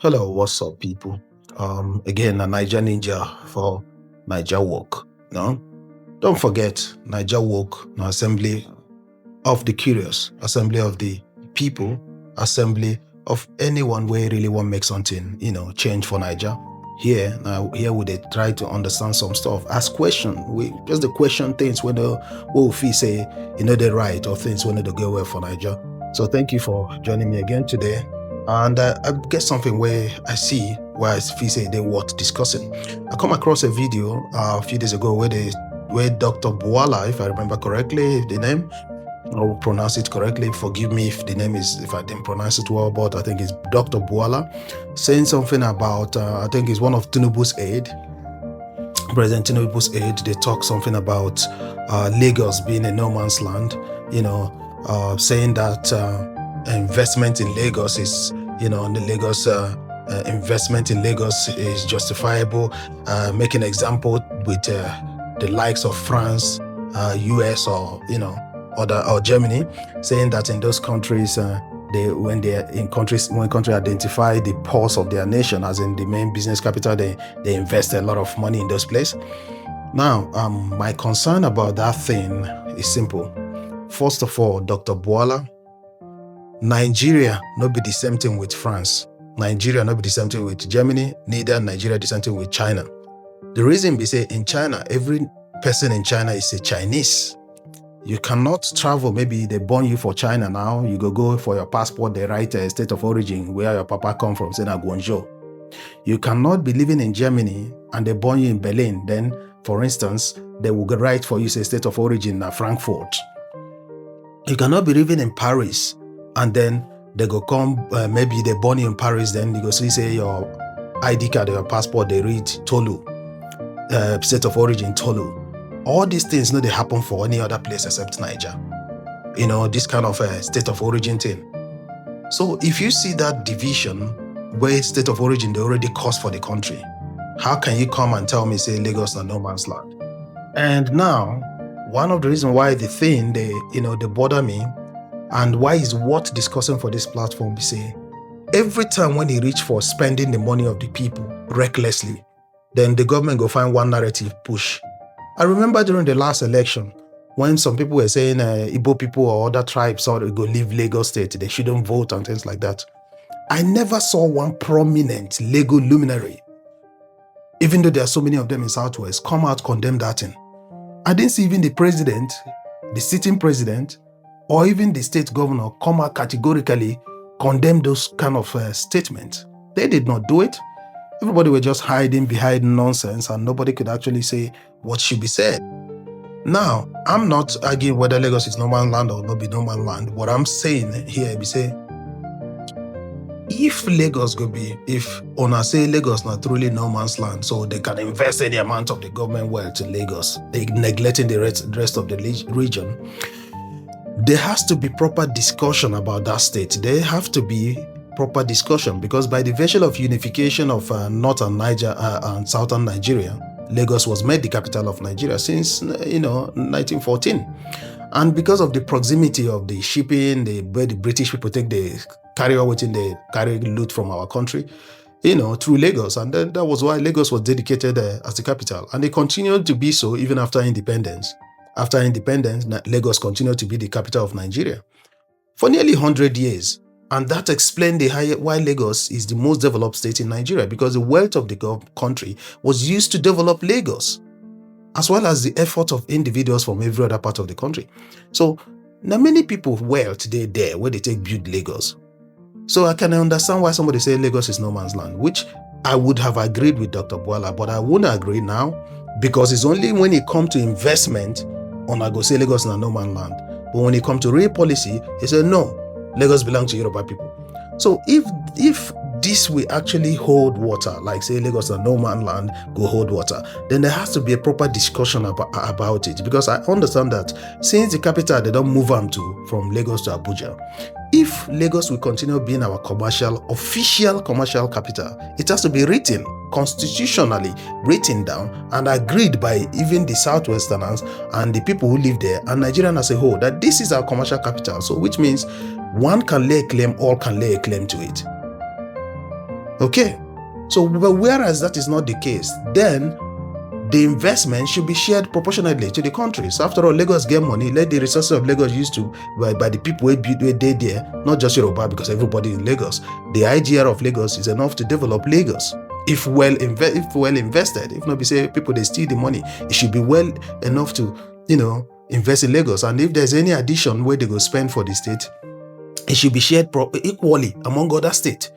Hello, what's up, people? Again, a Niger Ninja for Niger Walk. No, don't forget Niger Walk, no assembly of the curious, assembly of the people, assembly of anyone where really want to make something, change for Niger. Here we they try to understand some stuff, ask question. We just the question things when the we feel say they right or things when they go well for Niger. So thank you for joining me again today. And I get something where I see where I feel say they worth discussing. I come across a video a few days ago where Dr. Boala, if I remember correctly, the name, I will pronounce it correctly. Forgive me if I didn't pronounce it well, but I think it's Dr. Boala saying something about, I think it's one of Tinubu's aide, President Tinubu's aide. They talk something about Lagos being a no man's land, saying that investment in Lagos is, the Lagos investment in Lagos is justifiable, making example with the likes of France, US, or or Germany, saying that in those countries, when country identify the pulse of their nation, as in the main business capital, they invest a lot of money in those places. Now, my concern about that thing is simple. First of all, Dr. Boala, Nigeria not be the same thing with France. Nigeria not be the same thing with Germany, neither Nigeria the same thing with China. The reason be say in China, every person in China is a Chinese. You cannot travel. Maybe they born you for China now. You go for your passport. They write a state of origin where your papa come from, say na Guangzhou. You cannot be living in Germany and they born you in Berlin. Then, for instance, they will write for you say state of origin na Frankfurt. You cannot be living in Paris and then they go come. Maybe they born you in Paris. Then you go see say your ID card or your passport. They read Tolu, state of origin Tolu. All these things they happen for any other place except Niger. This kind of state of origin thing. So if you see that division where state of origin they already cost for the country, how can you come and tell me say Lagos is no man's land? And now, one of the reasons why the thing they bother me and why it's worth discussing for this platform be say every time when they reach for spending the money of the people recklessly, then the government go find one narrative push. I remember during the last election, when some people were saying Igbo people or other tribes or go leave Lagos State, they shouldn't vote and things like that. I never saw one prominent Lagos luminary, even though there are so many of them in Southwest, come out condemn that thing. I didn't see even the president, the sitting president, or even the state governor come out categorically condemn those kind of statements. They did not do it. Everybody were just hiding behind nonsense and nobody could actually say what should be said. Now, I'm not arguing whether Lagos is no man's land or not be no man's land. What I'm saying here be say, if Ona say Lagos not truly no man's land, so they can invest any amount of the government wealth in Lagos, they neglecting the rest of the region, there has to be proper discussion about that state. There have to be proper discussion because by the virtue of unification of northern Niger and southern Nigeria, Lagos was made the capital of Nigeria since 1914, and because of the proximity of the shipping, where the British people take the carry loot from our country, through Lagos, and then that was why Lagos was dedicated as the capital, and it continued to be so even after independence. After independence, Lagos continued to be the capital of Nigeria for nearly 100 years. And that explained why Lagos is the most developed state in Nigeria, because the wealth of the country was used to develop Lagos, as well as the effort of individuals from every other part of the country. So now many people wealth there where they take build Lagos. So I can understand why somebody say Lagos is no man's land, which I would have agreed with Dr. Boala, but I wouldn't agree now because it's only when it comes to investment on I go say Lagos is no man's land. But when it comes to real policy, he said no. Lagos belongs to Yoruba people. So if this will actually hold water, like say Lagos and no man land go hold water, then there has to be a proper discussion about it. Because I understand that since the capital, they don't move on from Lagos to Abuja. If Lagos will continue being our official commercial capital, it has to be written, constitutionally written down and agreed by even the Southwesterners and the people who live there and Nigerian as a whole, that this is our commercial capital. So which means one can lay a claim, all can lay a claim to it. Okay. So, but whereas that is not the case, then the investment should be shared proportionately to the countries. After all, Lagos get money. Let the resources of Lagos used to by the people who they there, not just Yoruba, because everybody in Lagos. The IGR of Lagos is enough to develop Lagos. If well invested, if not be say people they steal the money, it should be well enough to invest in Lagos. And if there's any addition where they go spend for the state, it should be shared equally among other states.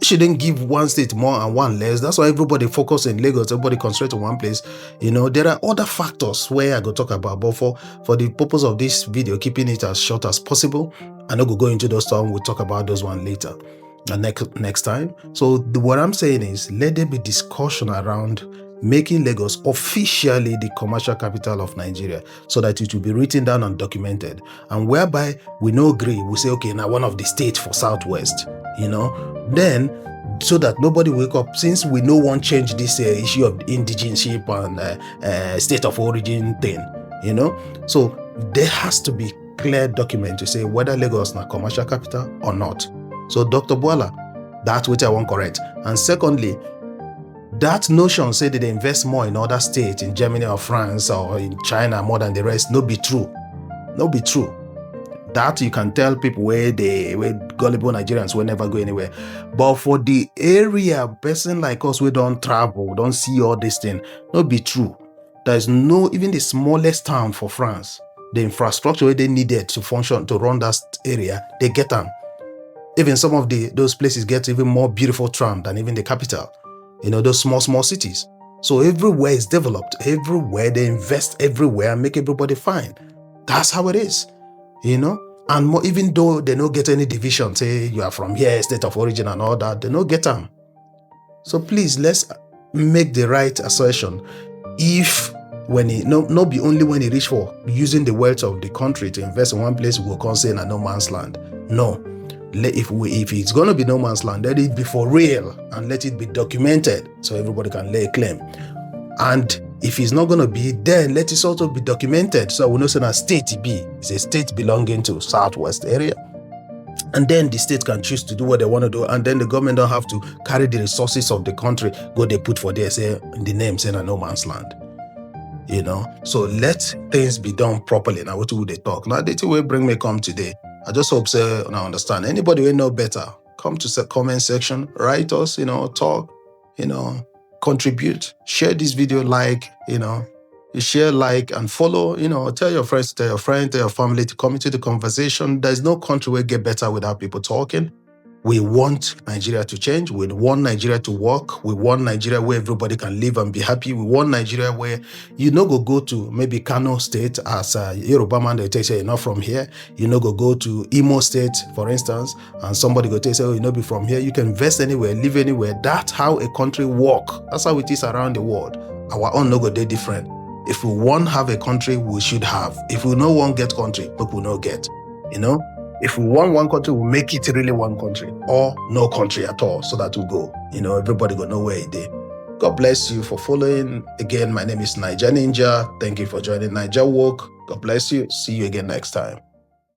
Shouldn't give one state more and one less. That's why everybody focus in Lagos, everybody concentrate on one place. There are other factors where I go talk about, but for the purpose of this video, keeping it as short as possible, I no go into those terms. We'll talk about those one later and next time. So what I'm saying is, let there be discussion around making Lagos officially the commercial capital of Nigeria, so that it will be written down and documented, and whereby we no agree, we say, okay, now one of the states for Southwest, then so that nobody wake up, since we no one change this issue of indigenship and state of origin thing, so there has to be clear document to say whether Lagos is a commercial capital or not. So Dr. Boala, that's what I want correct. And secondly, that notion say that they invest more in other states, in Germany or France or in China more than the rest, no be true. That you can tell people where gullible Nigerians will never go anywhere. But for the area, person like us, we don't travel, don't see all this thing, no be true. There's no, even the smallest town for France, the infrastructure they needed to function, to run that area, they get them. Even some of those places get even more beautiful tram than even the capital. Those small cities. So everywhere is developed, everywhere they invest, everywhere, and make everybody fine. That's how it is, And more, even though they don't get any division, say you are from here, state of origin and all that, they don't get them. So please, let's make the right assertion. If when it not be only when it reach for using the wealth of the country to invest in one place, we'll come say in a no man's land. No. If it's going to be no man's land, let it be for real and let it be documented so everybody can lay a claim. And if it's not going to be, then let it also be documented so we know that state B is a state belonging to Southwest area. And then the state can choose to do what they want to do, and then the government don't have to carry the resources of the country, go they put for there, say in the name saying a no man's land. So let things be done properly. Now what will they talk? Now the way bring me come today. I just hope say now understand. Anybody will know better, come to the comment section, write us, talk, contribute, share this video, you share, like, and follow, tell your friends, tell your friend, tell your family to come into the conversation. There's no country where get better without people talking. We want Nigeria to change. We want Nigeria to work. We want Nigeria where everybody can live and be happy. We want Nigeria where go to maybe Kano State as a Yoruba man, they say you're not from here. Go to Imo State, for instance, and somebody go say, oh, be from here. You can invest anywhere, live anywhere. That's how a country work. That's how it is around the world. Our own no day different. If we want to have a country, we should have. If we no want get country, but we no get. If we want one country, we'll make it really one country, or no country at all, so that we'll go. Everybody go know where it is. God bless you for following. Again, my name is Nigerian Ninja. Thank you for joining Niger Walk. God bless you. See you again next time.